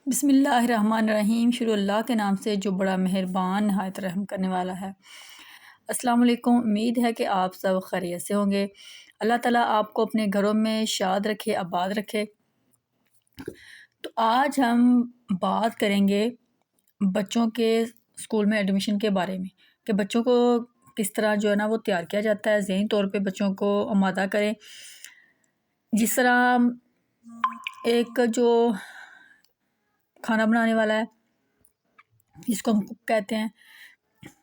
بسم اللہ الرحمن الرحیم۔ شروع اللہ کے نام سے جو بڑا مہربان نہایت رحم کرنے والا ہے۔ السلام علیکم، امید ہے کہ آپ سب خیریت سے ہوں گے۔ اللہ تعالیٰ آپ کو اپنے گھروں میں شاد رکھے، آباد رکھے۔ تو آج ہم بات کریں گے بچوں کے اسکول میں ایڈمیشن کے بارے میں، کہ بچوں کو کس طرح جو ہے نا وہ تیار کیا جاتا ہے، ذہنی طور پہ بچوں کو آمادہ کریں۔ جس طرح ایک جو کھانا بنانے والا ہے، جس کو ہم کک کہتے ہیں،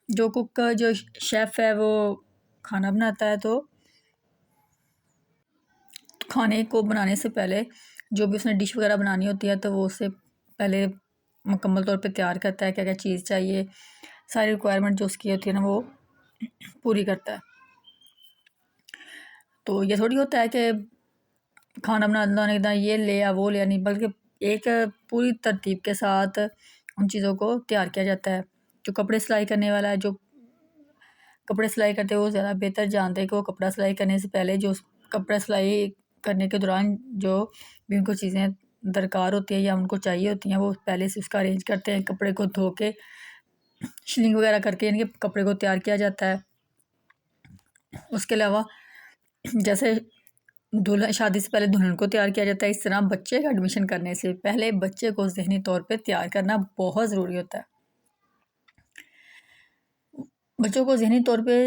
جو کک جو شیف ہے وہ کھانا بناتا ہے، تو کھانے کو بنانے سے پہلے جو بھی اس نے ڈش وغیرہ بنانی ہوتی ہے تو وہ اس سے پہلے مکمل طور پہ تیار کرتا ہے، کیا کیا چیز چاہیے، ساری ریکوائرمنٹ جو اس کی ہوتی ہے نا وہ پوری کرتا ہے۔ تو یہ تھوڑی ہوتا ہے کہ کھانا بنانے کا یہ لیا وہ لیا، نہیں، بلکہ ایک پوری ترتیب کے ساتھ ان چیزوں کو تیار کیا جاتا ہے۔ جو کپڑے سلائی کرنے والا ہے، جو کپڑے سلائی کرتے ہیں، وہ زیادہ بہتر جانتے ہیں کہ وہ کپڑا سلائی کرنے سے پہلے جو کپڑا سلائی کرنے کے دوران جو بھی ان کو چیزیں درکار ہوتی ہیں یا ان کو چاہیے ہوتی ہیں، وہ پہلے سے اس کا ارینج کرتے ہیں۔ کپڑے کو دھو کے شلنگ وغیرہ کر کے، یعنی کہ کپڑے کو تیار کیا جاتا ہے۔ اس کے علاوہ جیسے شادی سے پہلے دلہن کو تیار کیا جاتا ہے، اس طرح بچے کا ایڈمیشن کرنے سے پہلے بچے کو ذہنی طور پہ تیار کرنا بہت ضروری ہوتا ہے۔ بچوں کو ذہنی طور پہ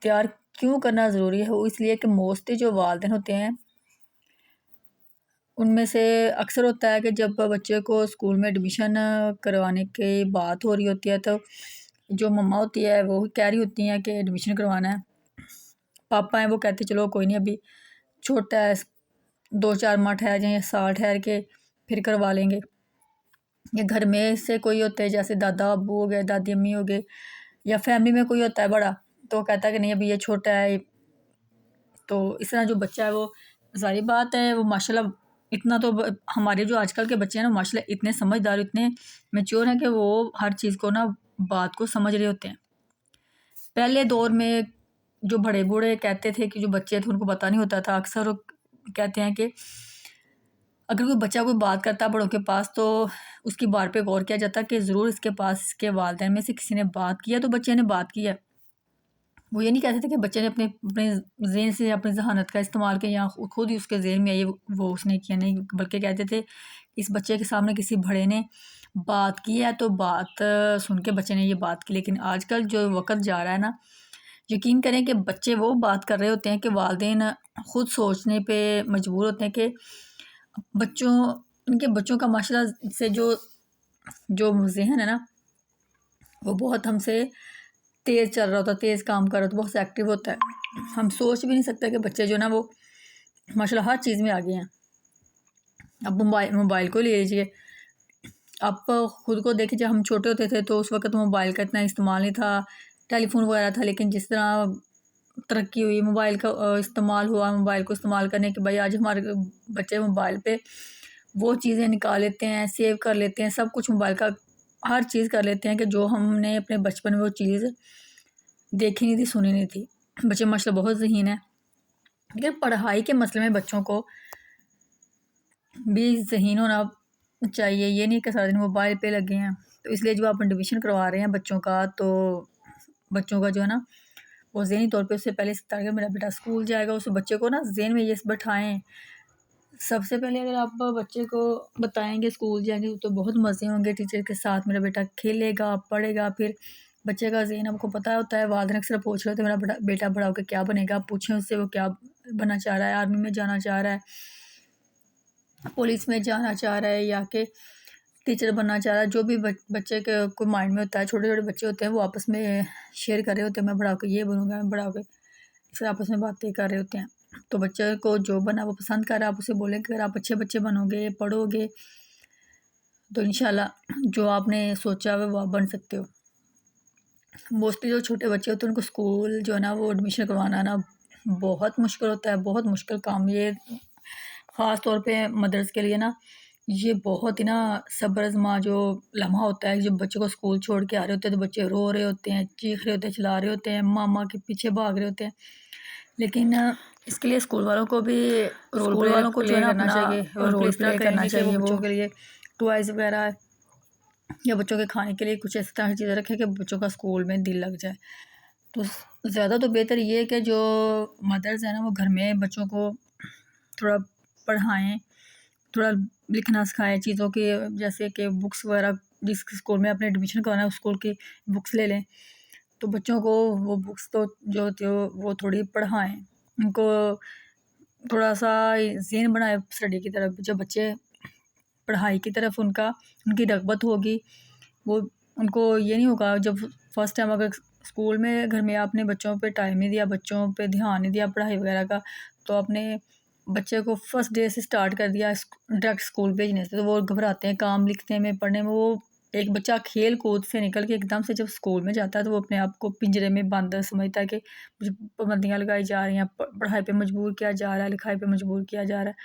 تیار کیوں کرنا ضروری ہے؟ وہ اس لیے کہ موسٹلی جو والدین ہوتے ہیں ان میں سے اکثر ہوتا ہے کہ جب بچے کو اسکول میں ایڈمیشن کروانے کی بات ہو رہی ہوتی ہے تو جو مما ہوتی ہے وہ کہہ رہی ہوتی ہیں کہ ایڈمیشن کروانا ہے، پاپا ہیں وہ کہتے چلو کوئی نہیں، ابھی چھوٹا ہے، 2-4 ماہ ٹھہر جائیں یا سال ٹھہر کے پھر کروا لیں گے۔ یا گھر میں سے کوئی ہوتے ہیں جیسے دادا ابو ہو گئے، دادی امی ہو گئے، یا فیملی میں کوئی ہوتا ہے بڑا تو وہ کہتا ہے کہ نہیں ابھی یہ چھوٹا ہے۔ تو اس طرح جو بچہ ہے وہ ظاہری بات ہے وہ ماشاءاللہ اتنا تو ہمارے جو آج کل کے بچے ہیں نا ماشاءاللہ اتنے سمجھدار، اتنے میچور ہیں کہ وہ ہر چیز کو نا بات کو سمجھ رہے ہوتے ہیں۔ پہلے دور میں جو بڑے بوڑھے کہتے تھے کہ جو بچے تھے ان کو پتہ نہیں ہوتا تھا، اکثر وہ کہتے ہیں کہ اگر کوئی بچہ کوئی بات کرتا بڑوں کے پاس تو اس کی بات پہ غور کیا جاتا کہ ضرور اس کے پاس اس کے والدین میں سے کسی نے بات کیا تو بچے نے بات کی ہے۔ وہ یہ نہیں کہتے تھے کہ بچے نے اپنے ذہن سے اپنی ذہانت کا استعمال کیا یا خود ہی اس کے ذہن میں آئی وہ اس نے کیا، نہیں، بلکہ کہتے تھے اس بچے کے سامنے کسی بڑے نے بات کی ہے تو بات سن کے بچے نے یہ بات کی۔ لیکن آج کل جو وقت جا رہا ہے نا، یقین کریں کہ بچے وہ بات کر رہے ہوتے ہیں کہ والدین خود سوچنے پہ مجبور ہوتے ہیں کہ ان کے بچوں کا ماشاءاللہ سے جو ذہن ہے نا وہ بہت ہم سے تیز چل رہا ہوتا ہے، تیز کام کر رہا ہوتا ہے، بہت ایکٹیو ہوتا ہے۔ ہم سوچ بھی نہیں سکتے کہ بچے جو نا وہ ماشاءاللہ ہر چیز میں آگے ہیں۔ اب موبائل کو لے لیجیے، آپ خود کو دیکھیں، جب ہم چھوٹے ہوتے تھے تو اس وقت موبائل کا اتنا استعمال نہیں تھا، ٹیلی فون وغیرہ تھا، لیکن جس طرح ترقی ہوئی، موبائل کا استعمال ہوا، موبائل کو استعمال کرنے کے بعد آج ہمارے بچے موبائل پہ وہ چیزیں نکال لیتے ہیں، سیو کر لیتے ہیں، سب کچھ موبائل کا ہر چیز کر لیتے ہیں کہ جو ہم نے اپنے بچپن میں وہ چیز دیکھی نہیں تھی، سنی نہیں تھی۔ بچے ماشاءاللہ بہت ذہین ہیں، لیکن پڑھائی کے مسئلے میں بچوں کو بھی ذہین ہونا چاہیے، یہ نہیں کہ سارا دن موبائل پہ لگے ہیں۔ تو اس لیے جو آپ ایڈمیشن کروا رہے ہیں بچوں کا، تو بچوں کا جو ہے نا وہ ذہنی طور پہ اس سے پہلے کہ میرا بیٹا اسکول جائے گا، اس بچے کو نا ذہن میں یہ بٹھائیں۔ سب سے پہلے اگر آپ بچے کو بتائیں گے اسکول جائیں گے تو بہت مزے ہوں گے ٹیچر کے ساتھ، میرا بیٹا کھیلے گا، پڑھے گا، پھر بچے کا ذہن آپ کو پتہ ہوتا ہے، والدین اکثر پوچھ رہے ہوتے ہیں میرا بیٹا بڑا ہو کے کیا بنے گا، پوچھیں اس سے وہ کیا بننا چاہ رہا ہے، آرمی میں جانا چاہ رہا ہے، پولیس میں جانا چاہ رہا ہے، یا کہ ٹیچر بننا چاہ رہا ہے۔ جو بھی بچے کے کوئی مائنڈ میں ہوتا ہے، چھوٹے چھوٹے بچے ہوتے ہیں وہ آپس میں شیئر کر رہے ہوتے ہیں، میں بڑا ہو کے یہ بنوں گا، میں بڑا ہو کے، پھر آپس میں باتیں کر رہے ہوتے ہیں۔ تو بچے کو جو بنا وہ پسند کر رہا ہے، آپ اسے بولیں کہ اگر آپ اچھے بچے بنو گے، پڑھو گے تو انشاءاللہ جو آپ نے سوچا ہے وہ آپ بن سکتے ہو۔ موسٹلی جو چھوٹے بچے ہوتے ہیں ان کو اسکول جو ہے نا وہ ایڈمیشن کروانا نا بہت مشکل ہوتا ہے، بہت مشکل کام۔ یہ خاص طور پہ مدرس کے لیے نا یہ بہت ہی نا صبر آزما جو لمحہ ہوتا ہے، جب بچے کو اسکول چھوڑ کے آ رہے ہوتے ہیں تو بچے رو رہے ہوتے ہیں، چیخ رہے ہوتے ہیں، چلا رہے ہوتے ہیں، ماما کے پیچھے بھاگ رہے ہوتے ہیں۔ لیکن اس کے لیے اسکول والوں کو بھی رول پلے کرنا چاہیے، رول پلے کرنا چاہیے، وہ بچوں کے لیے ٹوائز وغیرہ یا بچوں کے کھانے کے لیے کچھ ایسی طرح کی چیزیں رکھیں کہ بچوں کا اسکول میں دل لگ جائے. تو زیادہ تو بہتر یہ ہے کہ جو مدرز ہیں نا وہ گھر میں بچوں کو تھوڑا پڑھائیں، تھوڑا لکھنا سکھائیں چیزوں کی، جیسے کہ بکس وغیرہ جس اسکول میں اپنے ایڈمیشن کروانا ہے اس اسکول کی بکس لے لیں. تو بچوں کو وہ بکس تو جو ہوتی ہو وہ تھوڑی پڑھائیں، ان کو تھوڑا سا ذہن بنائے اسٹڈی کی طرف. جب بچے پڑھائی کی طرف ان کی رغبت ہوگی، وہ ان کو یہ نہیں ہوگا جب فرسٹ ٹائم اگر اسکول میں گھر میں آپ نے بچوں پہ ٹائم نہیں دیا، بچوں پہ دھیان نہیں دیا پڑھائی وغیرہ کا، تو اپنے بچے کو فرسٹ ڈے سے سٹارٹ کر دیا ڈائریکٹ اسکول بھیجنے سے، تو وہ گھبراتے ہیں کام لکھنے میں، پڑھنے میں. وہ ایک بچہ کھیل کود سے نکل کے ایک دم سے جب اسکول میں جاتا ہے تو وہ اپنے آپ کو پنجرے میں بند سمجھتا ہے کہ مجھے پابندیاں لگائی جا رہی ہیں، پڑھائی پہ مجبور کیا جا رہا ہے، لکھائی پہ مجبور کیا جا رہا ہے،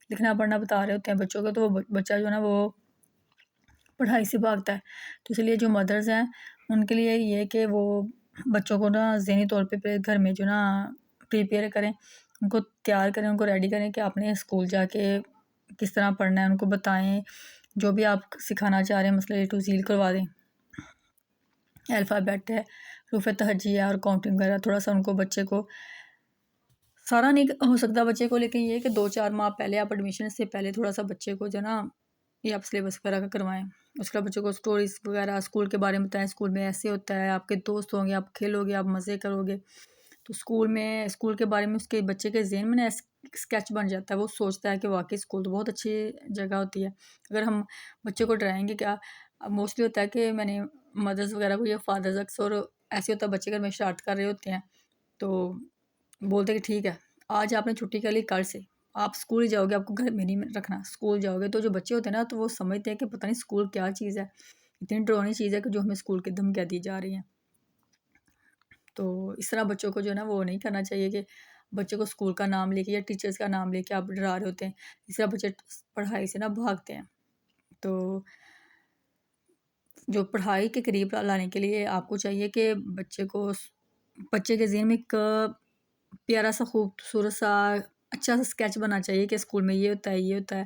لکھنا پڑھنا بتا رہے ہوتے ہیں بچوں کو، تو وہ بچہ جو ہے نا وہ پڑھائی سے بھاگتا ہے. تو اس لیے جو مدرز ہیں ان کے لیے یہ ہے کہ وہ بچوں کو نا ذہنی طور پہ گھر میں جو نا پریپیئر کریں، ان کو تیار کریں، ان کو ریڈی کریں کہ آپ نے اسکول جا کے کس طرح پڑھنا ہے، ان کو بتائیں جو بھی آپ سکھانا چاہ رہے ہیں، مسئلہ A to Z کروا دیں. الفابیٹ ہے، حروف تہجی ہے اور کاؤنٹنگ وغیرہ، تھوڑا سا ان کو بچے کو سارا نہیں ہو سکتا بچے کو، لیکن یہ کہ 2-4 ماہ پہلے آپ ایڈمیشن سے پہلے تھوڑا سا بچے کو جو نا یہ آپ سلیبس وغیرہ کا کروائیں. اس کے بعد بچوں کو اسٹوریز وغیرہ اسکول کے بارے میں بتائیں، اسکول میں ایسے ہوتا ہے، آپ کے دوست ہوں گے، آپ کھیلو گے، آپ مزے کرو گے. تو اسکول کے بارے میں اس کے بچے کے ذہن میں نا اسکیچ بن جاتا ہے، وہ سوچتا ہے کہ واقعی اسکول تو بہت اچھی جگہ ہوتی ہے. اگر ہم بچے کو ڈرائیں گے کیا، موسٹلی ہوتا ہے کہ میں نے مدرس وغیرہ کو یا فادرز اکثر ایسے ہوتا ہے بچے گھر میں شرارت کر رہے ہوتے ہیں تو بولتے کہ ٹھیک ہے آج آپ نے چھٹی کر لی، کل سے آپ اسکول ہی جاؤ گے، آپ کو گھر میں نہیں رکھنا، اسکول جاؤ گے. تو جو بچے ہوتے ہیں نا تو وہ سمجھتے ہیں کہ پتہ نہیں اسکول کیا چیز ہے، اتنی ڈرونی چیز ہے کہ جو ہمیں اسکول کی دھمکیاں دی جا رہی ہیں. تو اس طرح بچوں کو جو ہے نا وہ نہیں کرنا چاہیے کہ بچے کو اسکول کا نام لے کے یا ٹیچرز کا نام لے کے آپ ڈرا رہے ہوتے ہیں، اس طرح بچے پڑھائی سے نا بھاگتے ہیں. تو جو پڑھائی کے قریب لانے کے لیے آپ کو چاہیے کہ بچے کے ذہن میں ایک پیارا سا خوبصورت سا اچھا سا اسکیچ بننا چاہیے کہ اسکول میں یہ ہوتا ہے، یہ ہوتا ہے.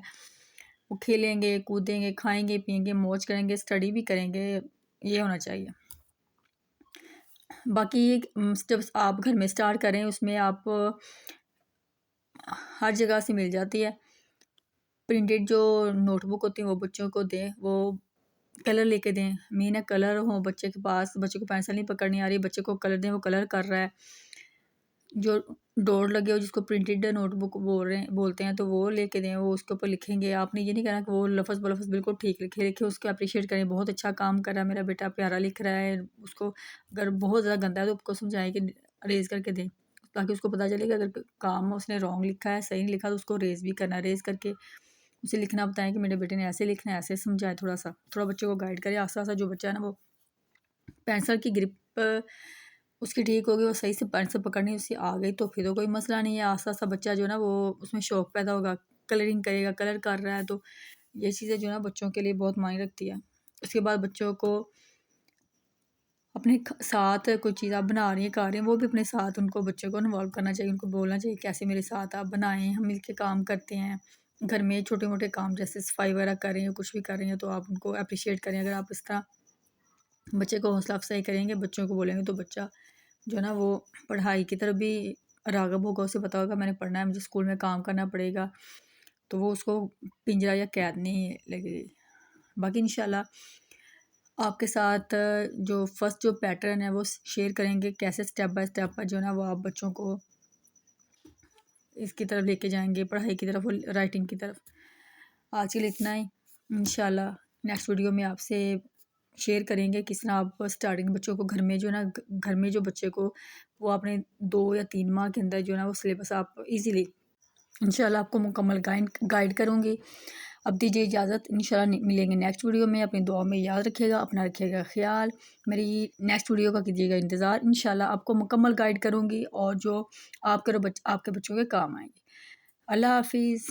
وہ کھیلیں گے، کودیں گے، کھائیں گے، پئیں گے، موج کریں گے، اسٹڈی بھی کریں گے، یہ ہونا چاہیے. باقی جب آپ گھر میں سٹارٹ کریں اس میں آپ ہر جگہ سے مل جاتی ہے پرنٹڈ جو نوٹ بک ہوتی ہیں وہ بچوں کو دیں، وہ کلر لے کے دیں، مین ہے کلر ہوں بچے کے پاس، بچے کو پینسل نہیں پکڑنی آ رہی، بچے کو کلر دیں، وہ کلر کر رہا ہے. جو ڈور لگے ہو جس کو پرنٹڈ نوٹ بک بولتے ہیں تو وہ لے کے دیں، وہ اس کے اوپر لکھیں گے. آپ نے یہ نہیں کہنا کہ وہ لفظ بلفظ بالکل ٹھیک لکھے، اس کو اپریشیٹ کریں، بہت اچھا کام کر رہا ہے میرا بیٹا، پیارا لکھ رہا ہے. اس کو اگر بہت زیادہ گندا ہے تو اس کو سمجھائیں کہ ریز کر کے دیں، تاکہ اس کو پتہ چلے کہ اگر کام اس نے رانگ لکھا ہے، صحیح نہیں لکھا تو اس کو ریز بھی کرنا ہے. ریز کر کے اسے لکھنا بتائیں کہ میرے بیٹے نے ایسے لکھنا ہے، ایسے سمجھائے، تھوڑا بچے کو گائیڈ کرے. آسا آسا جو بچہ ہے نا وہ پینسل کی گرپ اس کی ٹھیک ہوگی، وہ صحیح سے پینسل پکڑنی اس سے آ گئی تو پھر تو کوئی مسئلہ نہیں ہے. آسا آسا بچہ جو ہے نا وہ اس میں شوق پیدا ہوگا، کلرنگ کرے گا، کلر کر رہا ہے. تو یہ چیزیں جو ہے نا بچوں کے لیے بہت معنی رکھتی ہے. اس کے بعد بچوں کو اپنے ساتھ کوئی چیز آپ بنا رہی ہیں، کر رہے ہیں، وہ بھی اپنے ساتھ ان کو بچوں کو انوالو کرنا چاہیے، ان کو بولنا چاہیے کیسے میرے ساتھ آپ بنائیں، ہم مل کے کام کرتے ہیں. گھر میں چھوٹے موٹے کام جیسے صفائی وغیرہ کر رہے ہیں، کچھ بھی کر رہے ہیں تو آپ ان کو اپریشیٹ کریں. اگر آپ اس طرح بچے کو حوصلہ افزائی کریں گے، بچوں کو بولیں گے تو بچہ جو ہے نا وہ پڑھائی کی طرف بھی راغب ہوگا، اسے پتا ہوگا میں نے پڑھنا ہے، مجھے اسکول میں کام کرنا پڑے گا، تو وہ اس کو پنجرہ یا قید نہیں لگے گی. باقی انشاءاللہ آپ کے ساتھ جو فرسٹ جو پیٹرن ہے وہ شیئر کریں گے، کیسے سٹیپ بائی سٹیپ جو ہے نا وہ آپ بچوں کو اس کی طرف لے کے جائیں گے، پڑھائی کی طرف، رائٹنگ کی طرف. آج کے لیے اتنا ہی. انشاءاللہ نیکسٹ ویڈیو میں آپ سے شیئر کریں گے کس طرح آپ اسٹارٹنگ بچوں کو گھر میں جو ہے نا گھر میں جو بچے کو وہ اپنے 2 یا 3 ماہ کے اندر جو ہے نا وہ سلیبس آپ ایزیلی انشاءاللہ آپ کو مکمل گائیڈ کروں گی. اب دیجیے اجازت، انشاءاللہ ملیں گے نیکسٹ ویڈیو میں. اپنی دعا میں یاد رکھیے گا، اپنا رکھیے گا خیال. میری نیکسٹ ویڈیو کا کیجیے گا انتظار. انشاءاللہ آپ کو مکمل گائیڈ کروں گی اور جو آپ کے بچوں کے کام آئیں گے. اللہ حافظ.